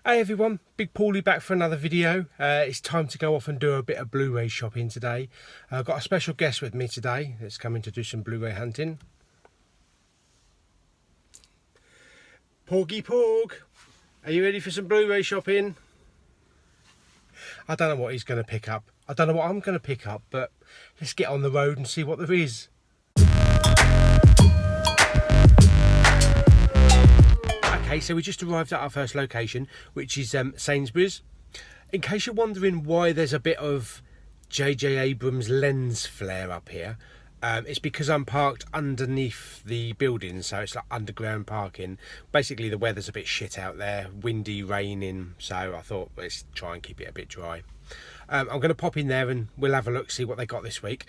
Hey everyone, Big Pauly back for another video. It's time to go off and do a bit of Blu-ray shopping today. I've got a special guest with me today that's coming to do some Blu-ray hunting. Porgy Porg, are you ready for some Blu-ray shopping? I don't know what he's going to pick up. I don't know what I'm going to pick up, but let's get on the road and see what there is. Okay, so we just arrived at our first location, which is Sainsbury's. In case you're wondering why there's a bit of J.J. Abrams lens flare up here, it's because I'm parked underneath the building, so it's like underground parking. Basically, the weather's a bit shit out there, windy, raining, so I thought let's try and keep it a bit dry. I'm going to pop in there and we'll have a look, see what they got this week.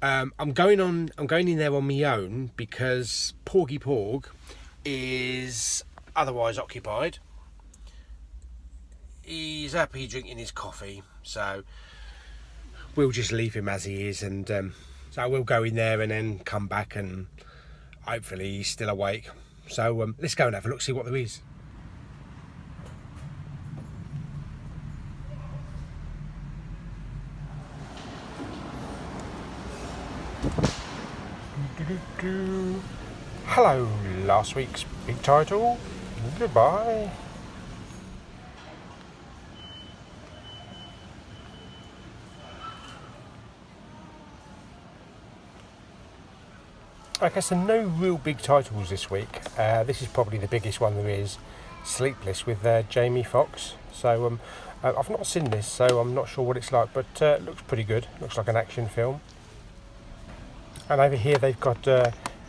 I'm going in there on my own because Porgy Porg is otherwise occupied. He's happy drinking his coffee, so we'll just leave him as he is, and so we'll go in there and then come back and hopefully he's still awake. So let's go and have a look, see what there is. Hello, last week's big title. Goodbye. Okay, so no real big titles this week. This is probably the biggest one there is, Sleepless with Jamie Foxx. So I've not seen this, so I'm not sure what it's like, but it looks pretty good. Looks like an action film. And over here they've got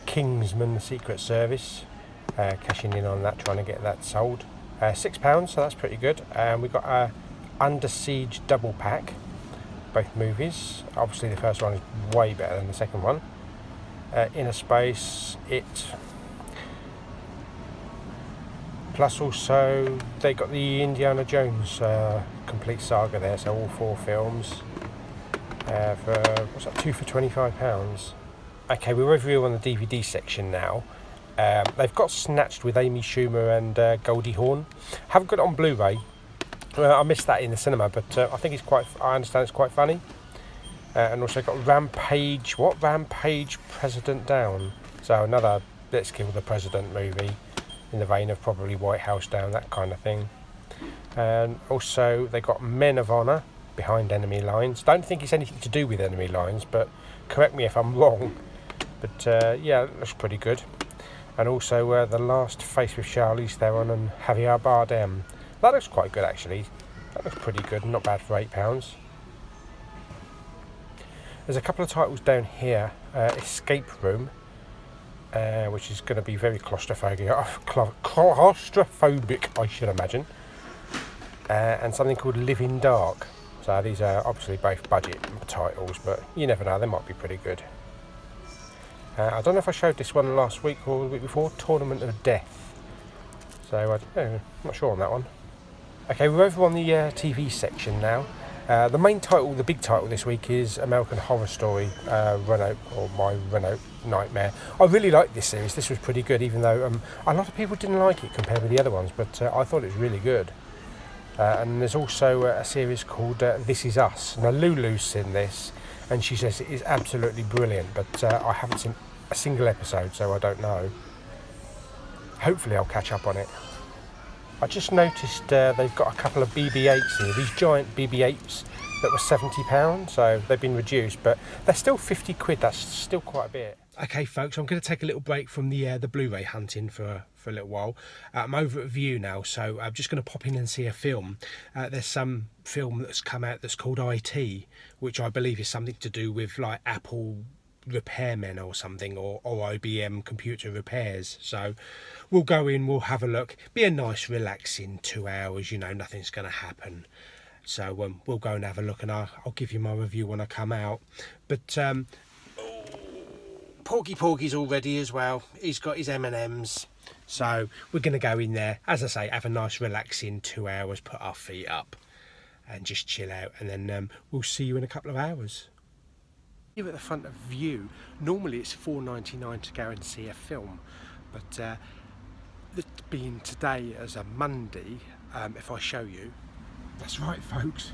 Kingsman, the Secret Service, cashing in on that, trying to get that sold. £6, so that's pretty good. And we've got a Under Siege double pack, both movies. Obviously the first one is way better than the second one. Inner Space, It. Plus also they got the Indiana Jones complete saga there, so all 4 films for, what's that, 2 for £25. Okay, we're over here on the DVD section now. They've got Snatched with Amy Schumer and Goldie Hawn. Haven't got it on Blu-ray. I missed that in the cinema, but I think I understand it's quite funny. And also got Rampage President Down. So another Let's Kill the President movie in the vein of probably White House Down, that kind of thing. And also they got Men of Honor, Behind Enemy Lines. Don't think it's anything to do with enemy lines, but correct me if I'm wrong. But yeah, it looks pretty good. And also The Last Face with Charlize Theron and Javier Bardem. That looks quite good actually. That looks pretty good, not bad for £8. There's a couple of titles down here. Escape Room, which is going to be very claustrophobic, I should imagine. And something called Live in Dark. So these are obviously both budget titles, but you never know, they might be pretty good. I don't know if I showed this one last week or the week before, Tournament of Death. So I don't know, I'm not sure on that one. Okay, we're over on the TV section now. The main title, the big title this week is American Horror Story, My Renault Nightmare. I really liked this series. This was pretty good, even though a lot of people didn't like it compared with the other ones, but I thought it was really good. And there's also a series called This Is Us. Now Lulu's seen this, and she says it is absolutely brilliant, but I haven't seen a single episode, so I don't know. Hopefully I'll catch up on it. I just noticed they've got a couple of BB-8s here, these giant BB-8s that were £70, so they've been reduced, but they're still 50 quid, that's still quite a bit. Okay folks, I'm going to take a little break from the Blu-ray hunting for a little while. I'm over at View now, so I'm just going to pop in and see a film. There's some film that's come out that's called IT, which I believe is something to do with like Apple repairmen or something, or IBM computer repairs. So we'll go in, we'll have a look, be a nice relaxing 2 hours, you know, nothing's going to happen. So we'll go and have a look, and I'll give you my review when I come out. But Porgy Porgy's all ready as well. He's got his M&Ms, so we're going to go in there, as I say, have a nice relaxing 2 hours, put our feet up and just chill out, and then we'll see you in a couple of hours. Here at the front of View, normally it's £4.99 to go and see a film, but being today as a Monday, if I show you. That's right, folks,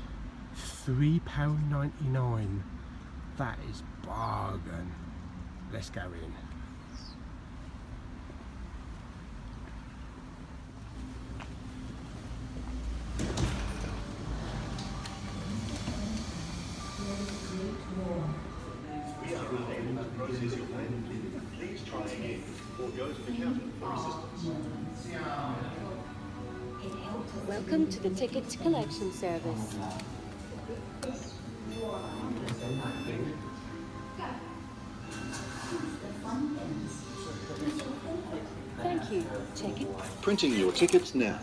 £3.99. That is bargain. Let's go in. Please try again or go to the counter for assistance. Welcome to the ticket collection service. Thank you. Ticket. Printing your tickets now.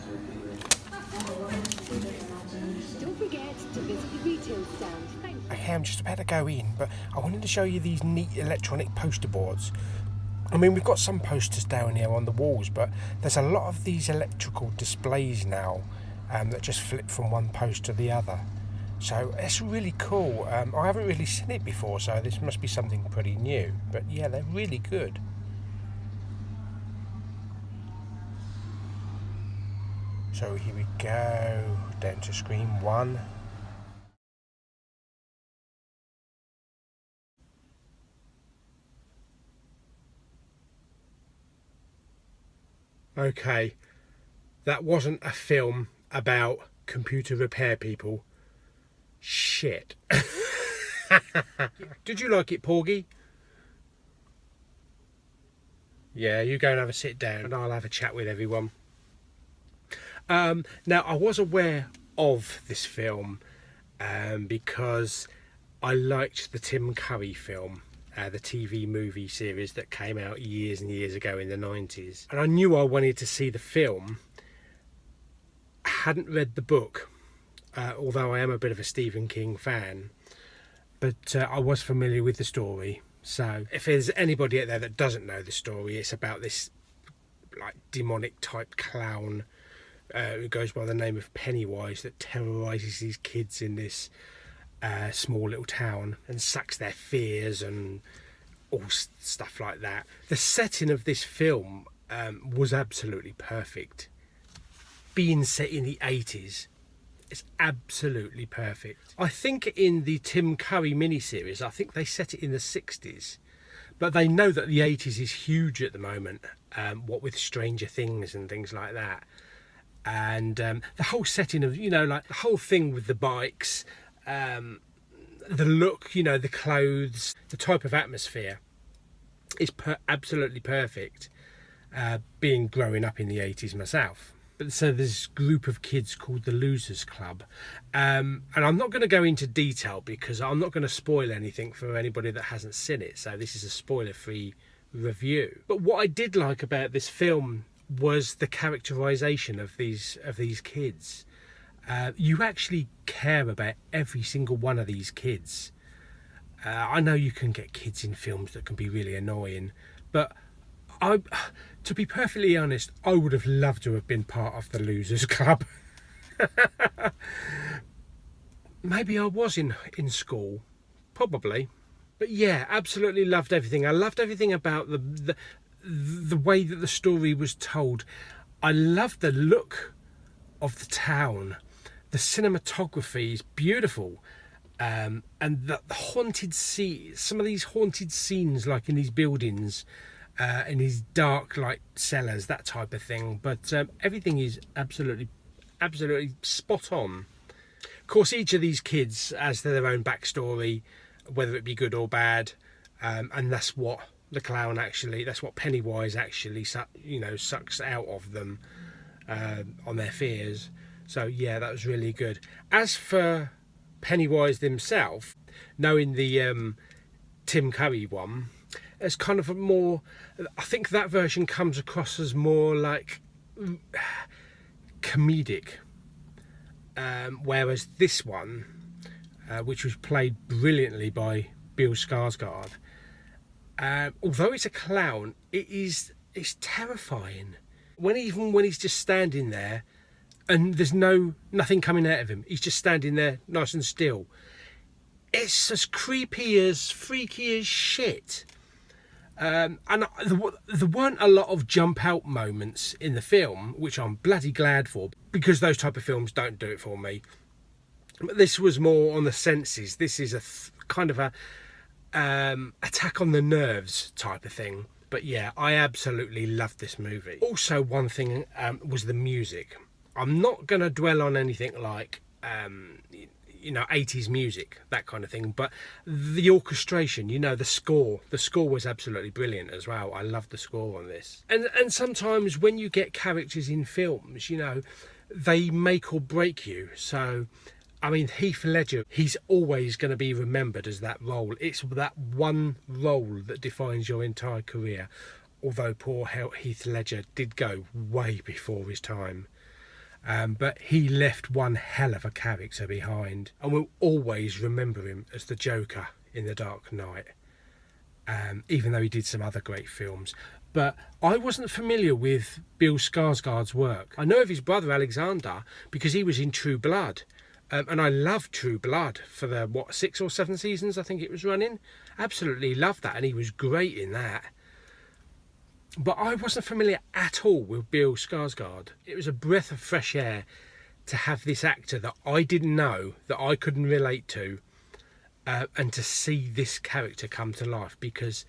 Don't forget to visit the retail stand. Thank you. Okay, I'm just about to go in, but I wanted to show you these neat electronic poster boards. I mean, we've got some posters down here on the walls, but there's a lot of these electrical displays now that just flip from one post to the other. So it's really cool. I haven't really seen it before, so this must be something pretty new. But yeah, they're really good. So here we go, down to screen 1. Okay, that wasn't a film about computer repair people. Shit. Did you like it, Porgy? Yeah, you go and have a sit down and I'll have a chat with everyone. Now, I was aware of this film because I liked the Tim Curry film. The TV movie series that came out years and years ago in the 90s. And I knew I wanted to see the film. I hadn't read the book, although I am a bit of a Stephen King fan. But I was familiar with the story. So if there's anybody out there that doesn't know the story, it's about this like demonic type clown who goes by the name of Pennywise that terrorises these kids in this small little town and sucks their fears and all stuff like that. The setting of this film was absolutely perfect. Being set in the 80s, it's absolutely perfect. I think in the Tim Curry miniseries, I think they set it in the 60s, but they know that the 80s is huge at the moment, what with Stranger Things and things like that. And the whole setting of, you know, like the whole thing with the bikes, the look, you know, the clothes, the type of atmosphere is absolutely perfect, being growing up in the 80s myself. But so there's this group of kids called the Losers Club, and I'm not going to go into detail because I'm not going to spoil anything for anybody that hasn't seen it, so this is a spoiler-free review. But what I did like about this film was the characterization of these kids. You actually care about every single one of these kids. I know you can get kids in films that can be really annoying, but to be perfectly honest, I would have loved to have been part of the Losers Club. Maybe I was in school, probably. But yeah, absolutely loved everything. I loved everything about the way that the story was told. I loved the look of the town. The cinematography is beautiful, and the haunted some of these haunted scenes, like in these buildings, in these dark, like cellars, that type of thing. But everything is absolutely spot on. Of course, each of these kids has their own backstory, whether it be good or bad, and that's what the clown that's what Pennywise actually, you know, sucks out of them on their fears. So yeah, that was really good. As for Pennywise himself, knowing the Tim Curry one, it's kind of a more, I think that version comes across as more like comedic, whereas this one, which was played brilliantly by Bill Skarsgård, although it's a clown, it's terrifying. Even when he's just standing there and there's nothing coming out of him, he's just standing there nice and still. It's as creepy, as freaky as shit. And there weren't a lot of jump out moments in the film, which I'm bloody glad for, because those type of films don't do it for me. But this was more on the senses. This is a kind of a attack on the nerves type of thing. But yeah, I absolutely loved this movie. Also, one thing was the music. I'm not going to dwell on anything like 80s music, that kind of thing, but the orchestration, the score was absolutely brilliant as well. I love the score on this. And sometimes when you get characters in films, they make or break you. So I mean, Heath Ledger, he's always going to be remembered as that role. It's that one role that defines your entire career, although poor Heath Ledger did go way before his time. But he left one hell of a character behind, and we'll always remember him as the Joker in The Dark Knight, even though he did some other great films. But I wasn't familiar with Bill Skarsgård's work. I know of his brother Alexander because he was in True Blood, and I loved True Blood for the 6 or 7 seasons I think it was running. Absolutely loved that, and he was great in that. But I wasn't familiar at all with Bill Skarsgård. It was a breath of fresh air to have this actor that I didn't know, that I couldn't relate to, and to see this character come to life, because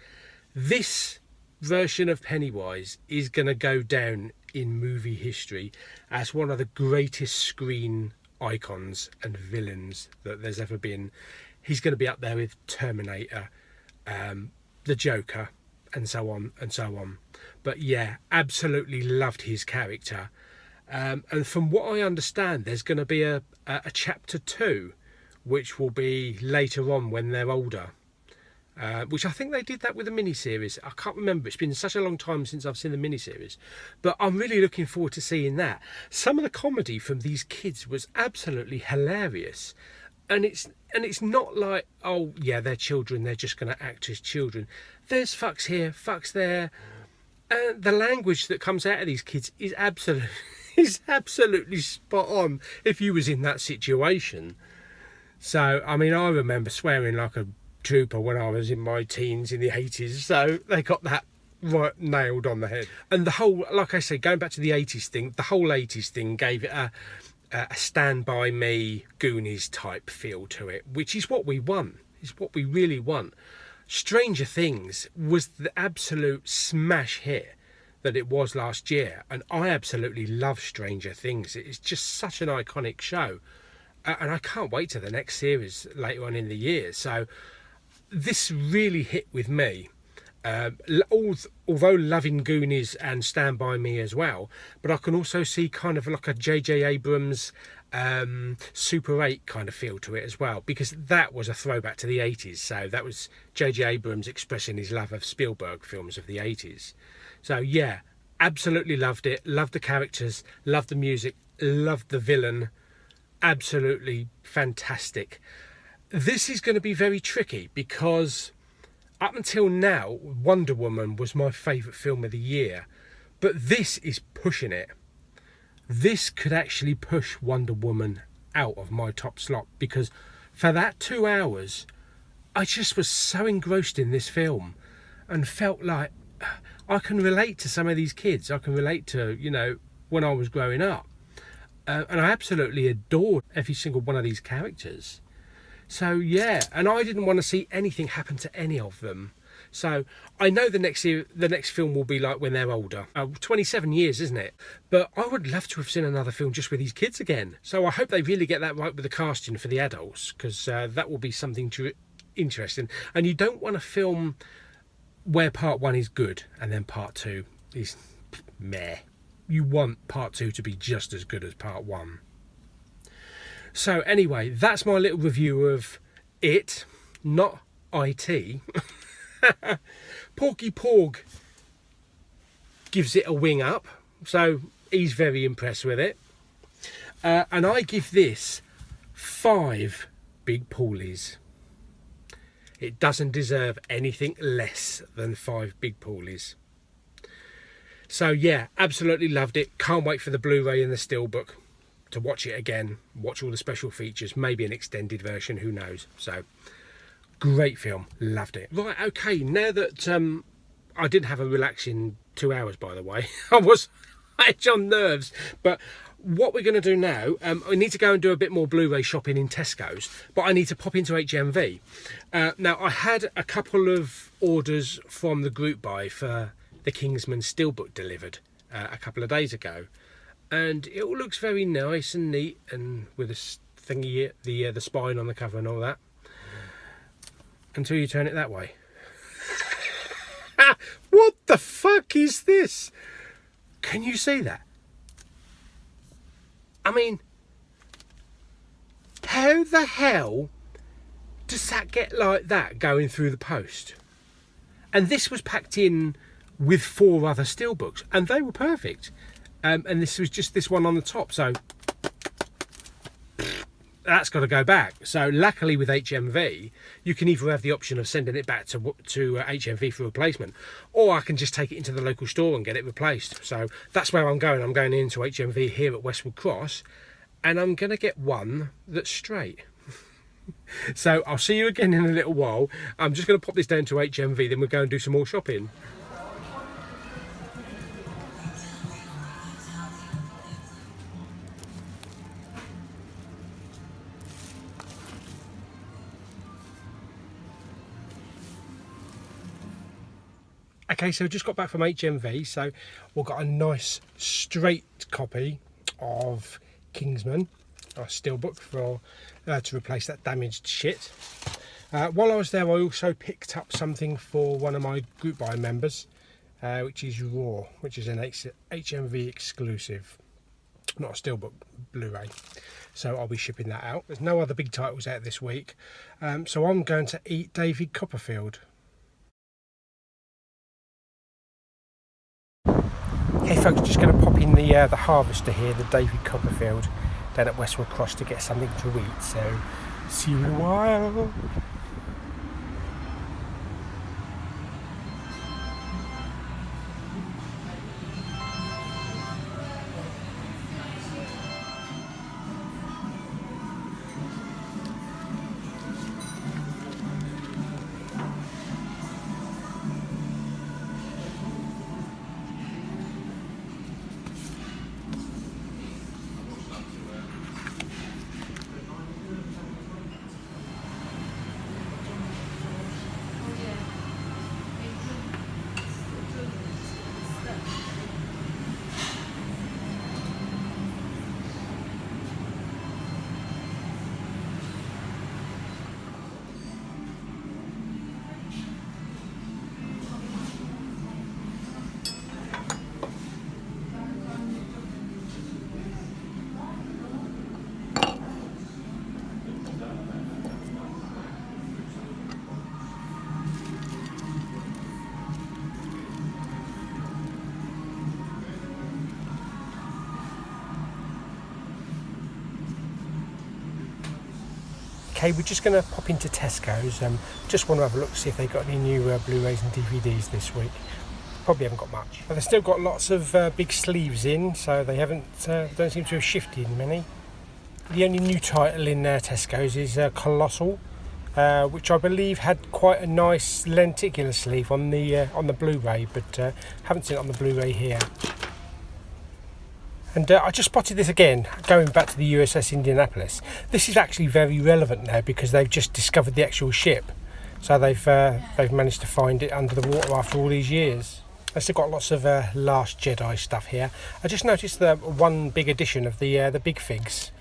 this version of Pennywise is going to go down in movie history as one of the greatest screen icons and villains that there's ever been. He's going to be up there with Terminator, the Joker, and so on and so on. But yeah, absolutely loved his character. And from what I understand, there's going to be a chapter 2, which will be later on when they're older. Which I think they did that with a miniseries. I can't remember. It's been such a long time since I've seen the miniseries. But I'm really looking forward to seeing that. Some of the comedy from these kids was absolutely hilarious. And it's not like, oh yeah, they're children, they're just going to act as children. There's fucks here, fucks there. The language that comes out of these kids is absolutely spot on if you was in that situation. So, I mean, I remember swearing like a trooper when I was in my teens in the 80s. So they got that right nailed on the head. And the whole, like I say, going back to the 80s thing, the whole 80s thing gave it a Stand By Me, Goonies type feel to it, which is what we want. Is what we really want. Stranger Things was the absolute smash hit that it was last year, and I absolutely love Stranger Things. It's just such an iconic show, and I can't wait to the next series later on in the year. So this really hit with me, although loving Goonies and Stand By Me as well, but I can also see kind of like a J.J. Abrams Super 8 kind of feel to it as well, because that was a throwback to the 80s. So that was J.J. Abrams expressing his love of Spielberg films of the 80s. So yeah, absolutely loved it. Loved the characters, loved the music, loved the villain. Absolutely fantastic. This is going to be very tricky because up until now, Wonder Woman was my favourite film of the year, but this is pushing it. This could actually push Wonder Woman out of my top slot, because for that 2 hours, I just was so engrossed in this film and felt like I can relate to some of these kids. I can relate to, when I was growing up. And I absolutely adored every single one of these characters. So yeah, and I didn't want to see anything happen to any of them. So I know the next film will be like when they're older. 27 years, isn't it? But I would love to have seen another film just with these kids again. So I hope they really get that right with the casting for the adults, because that will be something interesting. And you don't want a film where part 1 is good and then part 2 is meh. You want part 2 to be just as good as part 1. So anyway, that's my little review of it, not IT. Porgy Porg gives it a wing up, so he's very impressed with it. And I give this 5 big Paulies. It doesn't deserve anything less than 5 big Paulies. So yeah, absolutely loved it. Can't wait for the Blu-ray and the Steelbook to watch it again, watch all the special features, maybe an extended version, who knows. So great film, loved it. Right, okay, now that I didn't have a relaxing 2 hours, by the way. I was edge on nerves. But what we're going to do now, I need to go and do a bit more Blu-ray shopping in Tesco's, but I need to pop into HMV. Now, I had a couple of orders from the group buy for the Kingsman Steelbook delivered a couple of days ago, and it all looks very nice and neat, and with this thingy, the spine on the cover and all that, until you turn it that way. What the fuck is this? Can you see that? I mean, how the hell does that get like that going through the post? And this was packed in with 4 other steelbooks, and they were perfect. And this was just this one on the top, so that's got to go back. So luckily with HMV, you can either have the option of sending it back to HMV for replacement, or I can just take it into the local store and get it replaced. So that's where I'm going. I'm going into HMV here at Westwood Cross, and I'm going to get one that's straight. So I'll see you again in a little while. I'm just going to pop this down to HMV, then we'll go and do some more shopping. Okay, so just got back from HMV, so we've got a nice straight copy of Kingsman, our steelbook, for to replace that damaged shit. While I was there, I also picked up something for one of my group buy members, which is Raw, which is an HMV exclusive, not a steelbook, Blu-ray. So I'll be shipping that out. There's no other big titles out this week, so I'm going to eat David Copperfield. Hey folks, just going to pop in the harvester here, the David Copperfield, down at Westwood Cross to get something to eat, so see you in a while. Okay, we're just going to pop into Tesco's. Just want to have a look, see if they've got any new Blu-rays and DVDs this week. Probably haven't got much. But they've still got lots of big sleeves in, so they haven't don't seem to have shifted many. The only new title in Tesco's is Colossal, which I believe had quite a nice lenticular sleeve on the Blu-ray, but haven't seen it on the Blu-ray here. And I just spotted this again, going back to the USS Indianapolis. This is actually very relevant now because they've just discovered the actual ship. So they've managed to find it under the water after all these years. They've still got lots of Last Jedi stuff here. I just noticed that one big addition of the big figs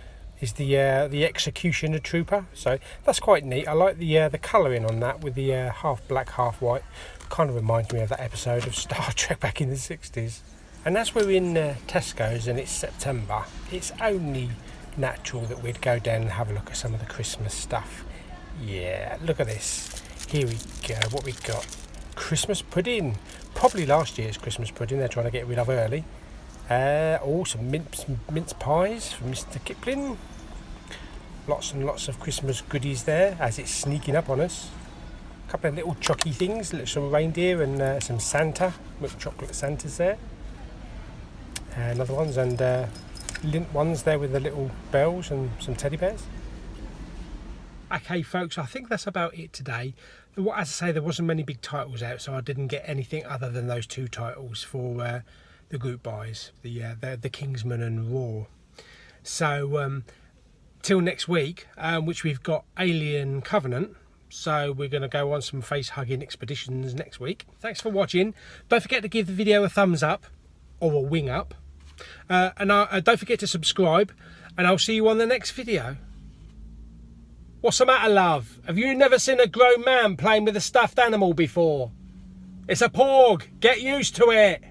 is the Executioner Trooper. So that's quite neat. I like the colouring on that with the half black, half white. Kind of reminds me of that episode of Star Trek back in the 60s. And as we're in Tesco's and it's September, it's only natural that we'd go down and have a look at some of the Christmas stuff. Yeah, look at this. Here we go, what we got. Christmas pudding. Probably last year's Christmas pudding they're trying to get rid of early. Some mince pies from Mr. Kipling. Lots and lots of Christmas goodies there as it's sneaking up on us. A couple of little chocky things, some reindeer and some Santa, milk chocolate Santas there. Another ones, and lint ones there with the little bells and some teddy bears. Okay folks, I think that's about it today. as I say, there wasn't many big titles out, so I didn't get anything other than those 2 titles for the group buys, the Kingsman and Raw. So till next week, which we've got Alien Covenant. So we're going to go on some face hugging expeditions next week. Thanks for watching. Don't forget to give the video a thumbs up or a wing up, and don't forget to subscribe, and I'll see you on the next video. What's the matter, love? Have you never seen a grown man playing with a stuffed animal before? It's a porg. Get used to it.